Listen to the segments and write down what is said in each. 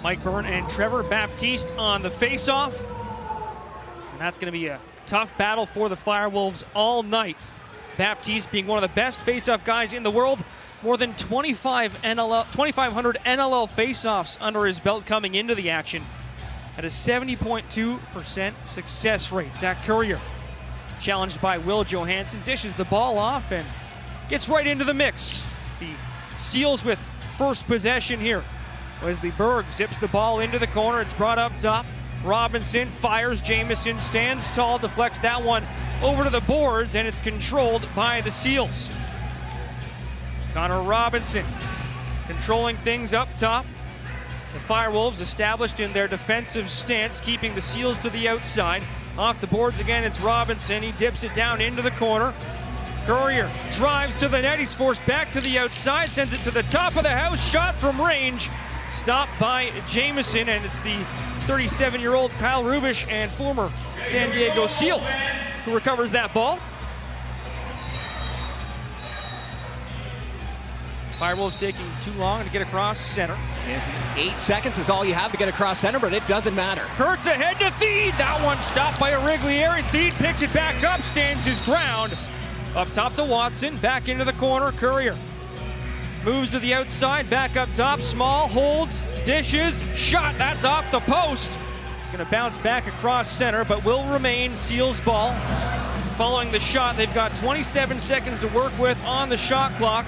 Mike Byrne and Trevor Baptiste on the face-off. And that's going to be a tough battle for the FireWolves all night. Baptiste being one of the best face-off guys in the world. More than 2,500 NLL face-offs under his belt coming into the action at a 70.2% success rate. Zach Currier, challenged by Will Johansson, dishes the ball off and gets right into the mix. The Seals with first possession here. Wesley Berg zips the ball into the corner. It's brought up top. Robinson fires. Jamieson stands tall, deflects that one over to the boards, and it's controlled by the Seals. Connor Robinson controlling things up top. The FireWolves established in their defensive stance, keeping the Seals to the outside. Off the boards again, it's Robinson. He dips it down into the corner. Currier drives to the net. He's forced back to the outside, sends it to the top of the house. Shot from range. Stopped by Jamieson, and it's the 37-year-old Kyle Rubish and former San Diego Seal who recovers that ball. FireWolves taking too long to get across center. Yes, 8 seconds is all you have to get across center, but it doesn't matter. Kurtz ahead to Theed. That one stopped by Origlieri. Theed picks it back up, stands his ground. Up top to Watson, back into the corner. Currier moves to the outside, back up top. Small holds, dishes, shot. That's off the post. It's going to bounce back across center, but will remain Seals ball. Following the shot, they've got 27 seconds to work with on the shot clock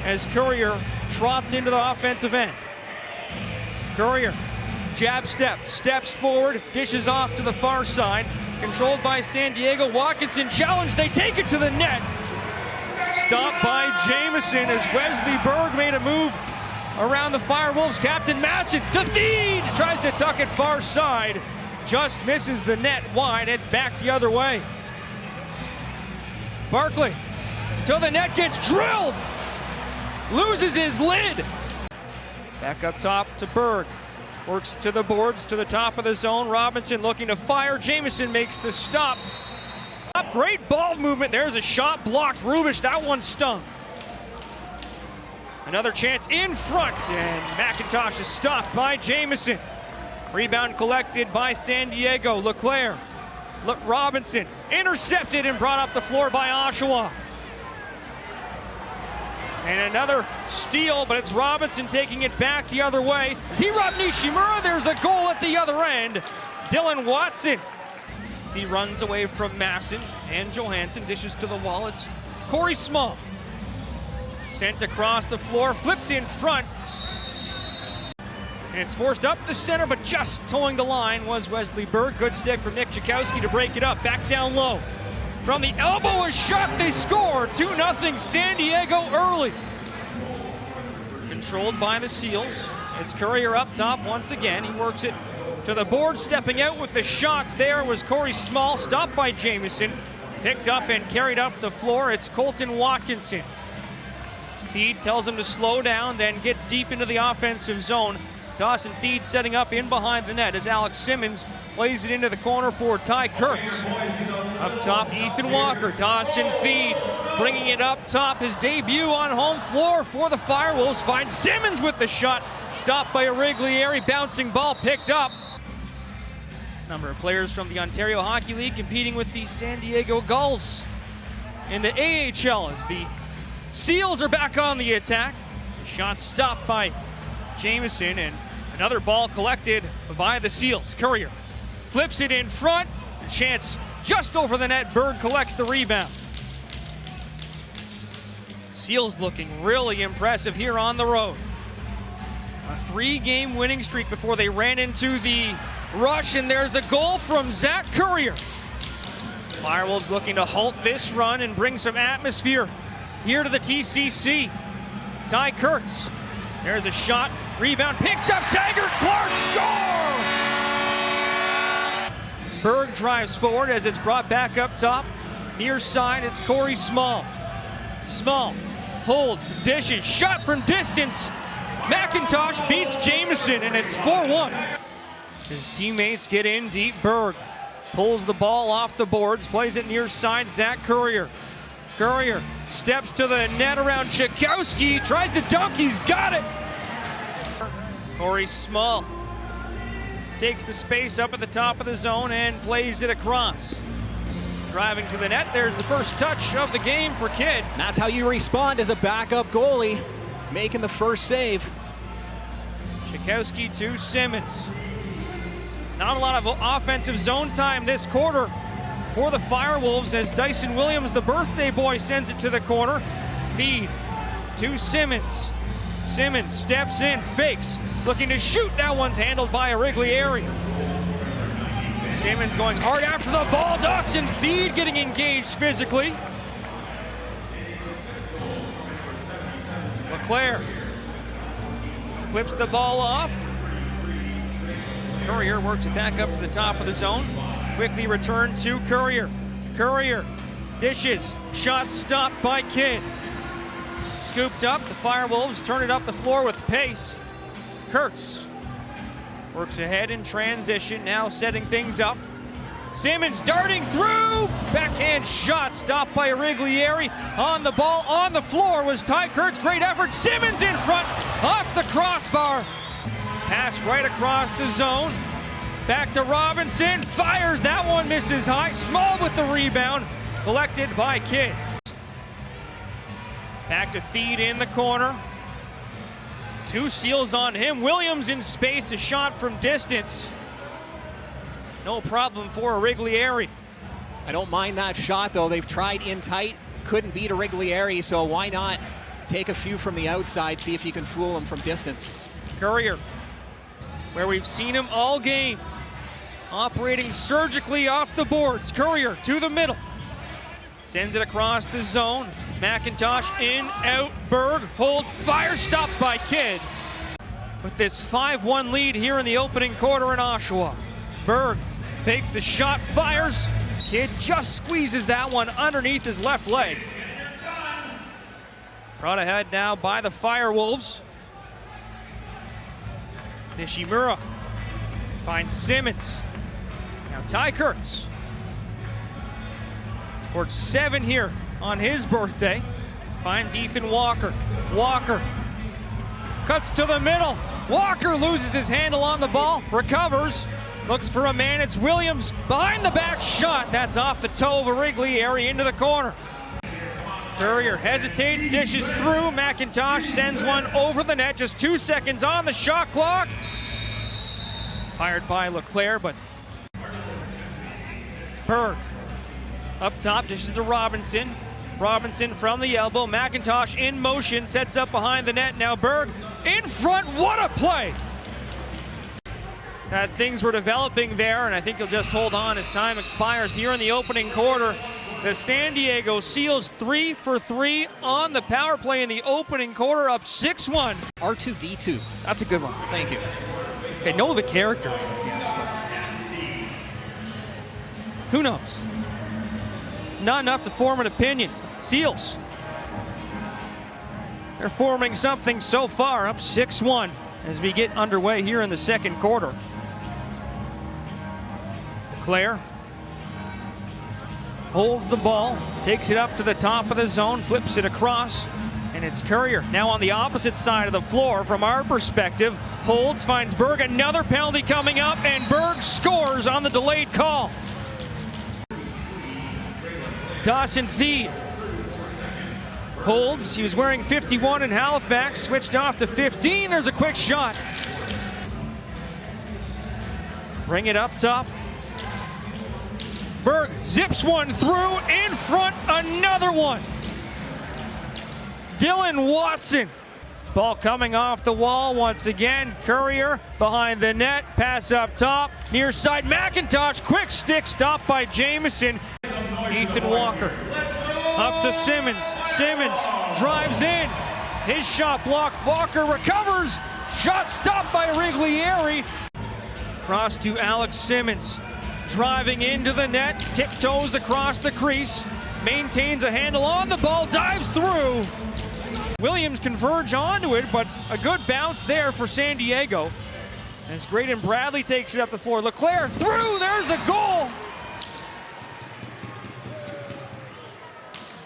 as Currier trots into the offensive end. Currier, jab step, steps forward, dishes off to the far side. Controlled by San Diego. Watkinson challenged, they take it to the net. Stopped by Jamieson as Wesley Berg made a move around the FireWolves. Captain Masson to Theed, tries to tuck it far side. Just misses the net wide, it's back the other way. Barkley, till the net gets drilled. Loses his lid. Back up top to Berg. Works to the boards, to the top of the zone. Robinson looking to fire. Jamieson makes the stop. Great ball movement. There's a shot blocked. Rubish, that one stung. Another chance in front, and McIntosh is stopped by Jamieson. Rebound collected by San Diego. Leclerc, Robinson intercepted and brought up the floor by Oshawa. And another steal, but it's Robinson taking it back the other way. As he robbed Nishimura, there's a goal at the other end. Dylan Watson, as he runs away from Masson and Johansson, dishes to the wall. It's Corey Small. Sent across the floor, flipped in front. And it's forced up to center, but just towing the line was Wesley Berg. Good stick from Nick Chakowski to break it up. Back down low. From the elbow, a shot, they score. 2-0 San Diego early. Controlled by the Seals. It's Currier up top once again. He works it to the board. Stepping out with the shot there was Corey Small. Stopped by Jamieson. Picked up and carried up the floor. It's Colton Watkinson. Theed tells him to slow down, then gets deep into the offensive zone. Dawson Theed setting up in behind the net as Alex Simmons plays it into the corner for Ty Kurtz. Up top, Ethan Walker. Dawson Theed bringing it up top. His debut on home floor for the FireWolves. Finds Simmons with the shot. Stopped by Origlieri. Bouncing ball picked up. Number of players from the Ontario Hockey League competing with the San Diego Gulls in the AHL as the Seals are back on the attack. Shot stopped by Jamieson, and another ball collected by the Seals. Currier flips it in front. Chance just over the net. Berg collects the rebound. Seals looking really impressive here on the road. A 3-game winning streak before they ran into the rush, and there's a goal from Zach Currier. FireWolves looking to halt this run and bring some atmosphere here to the TCC. Ty Kurtz. There's a shot. Rebound picked up. Taggart Clark scores! Berg drives forward as it's brought back up top. Near side, it's Corey Small. Small holds, dishes, shot from distance. McIntosh beats Jamieson, and it's 4-1. His teammates get in deep. Berg pulls the ball off the boards, plays it near side. Zach Currier. Currier steps to the net around Chakowski, tries to dunk, he's got it. Corey Small takes the space up at the top of the zone and plays it across. Driving to the net, there's the first touch of the game for Kidd. That's how you respond as a backup goalie, making the first save. Tchaikovsky to Simmons. Not a lot of offensive zone time this quarter for the FireWolves as Dyson Williams, the birthday boy, sends it to the corner. Feed to Simmons. Simmons steps in, fakes, looking to shoot. That one's handled by Origlieri. Simmons going hard after the ball. Dawson Feed getting engaged physically. LeClaire flips the ball off. Courier works it back up to the top of the zone. Quickly returned to Courier. Courier dishes. Shot stopped by Kidd. Scooped up. The FireWolves turn it up the floor with pace. Kurtz works ahead in transition, now setting things up. Simmons darting through. Backhand shot stopped by Origlieri. On the ball, on the floor was Ty Kurtz. Great effort. Simmons in front, off the crossbar. Pass right across the zone. Back to Robinson. Fires. That one misses high. Small with the rebound. Collected by Kidd. Back to Feed in the corner. Two seals on him. Williams in space, a shot from distance. No problem for Origlieri. I don't mind that shot, though. They've tried in tight, couldn't beat Origlieri, so why not take a few from the outside, see if you can fool him from distance. Courier, where we've seen him all game, operating surgically off the boards. Courier to the middle. Sends it across the zone. McIntosh in, out, Berg holds, fire, stopped by Kidd. With this 5-1 lead here in the opening quarter in Oshawa. Berg fakes the shot, fires. Kidd just squeezes that one underneath his left leg. Brought ahead now by the FireWolves. Nishimura finds Simmons. Now Ty Kurtz. Scored 7 here on his birthday. Finds Ethan Walker. Walker cuts to the middle. Walker loses his handle on the ball, recovers, looks for a man. It's Williams behind the back shot. That's off the toe of Origlieri into the corner. Courier hesitates, dishes through. McIntosh sends one over the net. Just 2 seconds on the shot clock. Fired by LeClaire, but Berg up top, dishes to Robinson. Robinson from the elbow. McIntosh in motion, sets up behind the net. Now Berg in front. What a play! Things were developing there, and I think he'll just hold on as time expires here in the opening quarter. The San Diego Seals 3 for 3 on the power play in the opening quarter, up 6-1. R2-D2. That's a good one. Thank you. They know the characters, I guess, but who knows? Not enough to form an opinion. Seals, they're forming something so far, up 6-1 as we get underway here in the second quarter. LeClaire holds the ball, takes it up to the top of the zone, flips it across, and it's Courier now on the opposite side of the floor from our perspective. Holds, finds Berg, another penalty coming up, and Berg scores on the delayed call. Dawson Feed holds. He was wearing 51 in Halifax, switched off to 15. There's a quick shot. Bring it up top. Berg zips one through, in front, another one. Dylan Watson. Ball coming off the wall once again. Courier behind the net. Pass up top. Near side McIntosh. Quick stick stopped by Jamieson. Ethan Walker up to Simmons. Simmons drives in. His shot blocked. Walker recovers. Shot stopped by Origlieri. Cross to Alex Simmons. Driving into the net. Tiptoes across the crease. Maintains a handle on the ball. Dives through. Williams converge onto it, but a good bounce there for San Diego. As Graydon Bradley takes it up the floor. LeClaire through. There's a goal.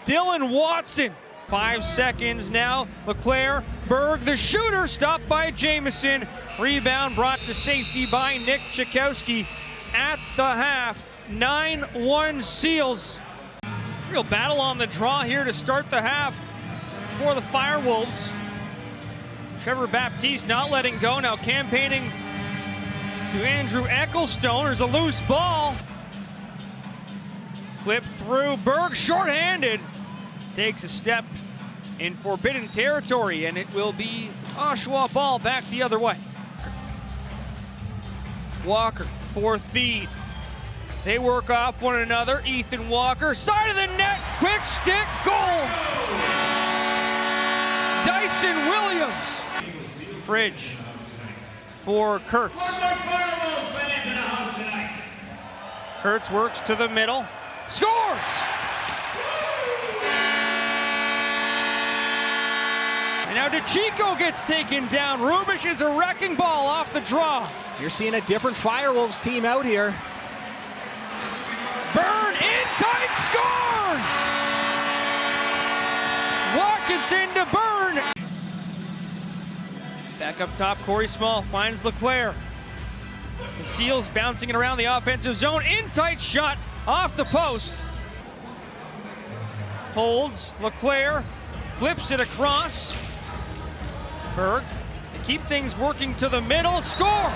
Dylan Watson. 5 seconds now. LeClaire, Berg, the shooter, stopped by Jamieson. Rebound brought to safety by Nick Chakowski at the half. 9-1 Seals. Real battle on the draw here to start the half for the FireWolves. Trevor Baptiste not letting go, now campaigning to Andrew Ecclestone. There's a loose ball. Flip through, Berg shorthanded. Takes a step in forbidden territory, and it will be Oshawa ball back the other way. Walker, fourth feed. They work off one another. Ethan Walker, side of the net, quick stick, goal! Dyson Williams. Fridge for Kurtz. Kurtz works to the middle, scores! And now DeChico gets taken down. Rubish is a wrecking ball off the draw. You're seeing a different FireWolves team out here. Byrne in tight, scores! Watkinson to Byrne. Back up top, Corey Small finds Leclerc. The Seals bouncing it around the offensive zone. In tight shot off the post. Holds, Leclerc flips it across. Berg, to keep things working to the middle, scores!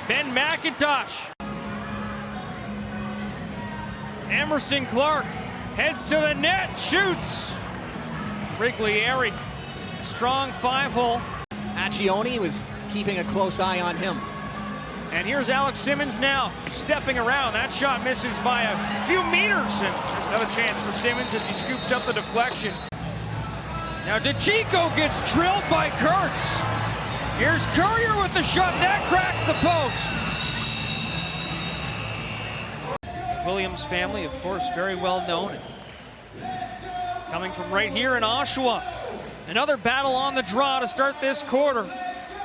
Ben McIntosh. Emerson Clark heads to the net, shoots. Riglieri, strong 5-hole. Accioni was keeping a close eye on him. And here's Alex Simmons now, stepping around. That shot misses by a few meters, and there's another chance for Simmons as he scoops up the deflection. Now DeChico gets drilled by Kurtz. Here's Courier with the shot, that cracks the post. Williams family, of course, very well known. Coming from right here in Oshawa. Another battle on the draw to start this quarter.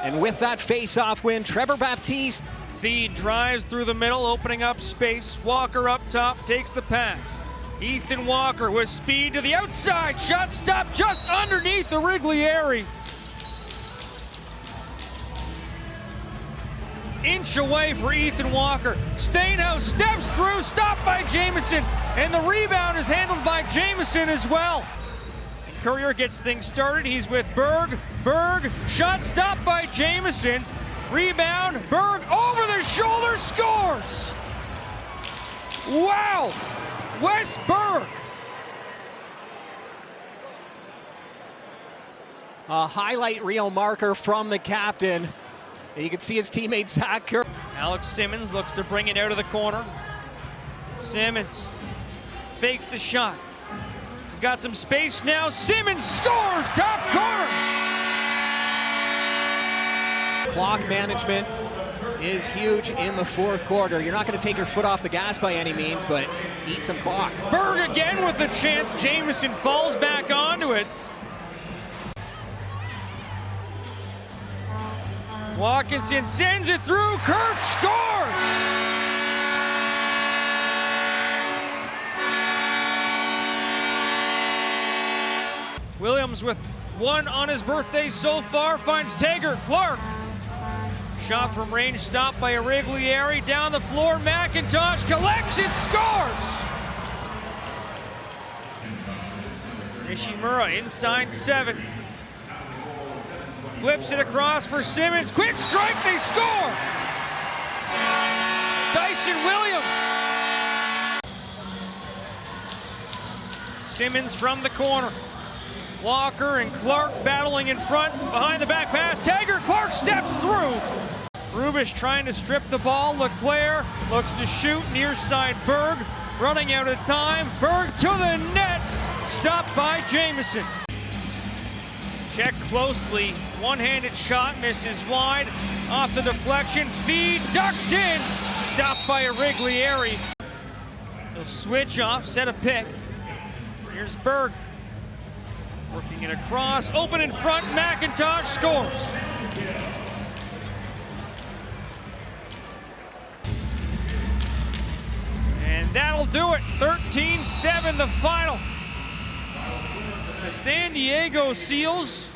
And with that face-off win, Trevor Baptiste. Feed drives through the middle, opening up space. Walker up top, takes the pass. Ethan Walker with speed to the outside. Shot stopped just underneath the Riglieri. Inch away for Ethan Walker. Stainhouse steps through, stopped by Jamieson. And the rebound is handled by Jamieson as well. Courier gets things started. He's with Berg. Berg, shot stopped by Jamieson. Rebound, Berg over the shoulder, scores! Wow! Wes Berg. A highlight reel marker from the captain. And you can see his teammate Zach Kerr. Alex Simmons looks to bring it out of the corner. Simmons fakes the shot. He's got some space now. Simmons scores, top corner. Clock management is huge in the fourth quarter. You're not going to take your foot off the gas by any means, but eat some clock. Berg again with the chance. Jamieson falls back onto it. Watkinson sends it through. Kurtz scores! Williams with one on his birthday so far finds Taggart. Clark. Shot from range stopped by Riglieri. Down the floor, McIntosh collects it, scores! Nishimura inside 7. Flips it across for Simmons. Quick strike, they score! Dyson Williams. Simmons from the corner. Walker and Clark battling in front. Behind the back pass. Taggart, Clark steps through. Rubish trying to strip the ball. Leclerc looks to shoot. Near side Berg. Running out of time. Berg to the net. Stopped by Jamieson. Check closely. One-handed shot misses wide. Off the deflection. Feed ducks in. Stopped by Riglieri. He'll switch off. Set a pick. Here's Berg. Working it across. Open in front. McIntosh scores. And that'll do it. 13-7 the final. The San Diego Seals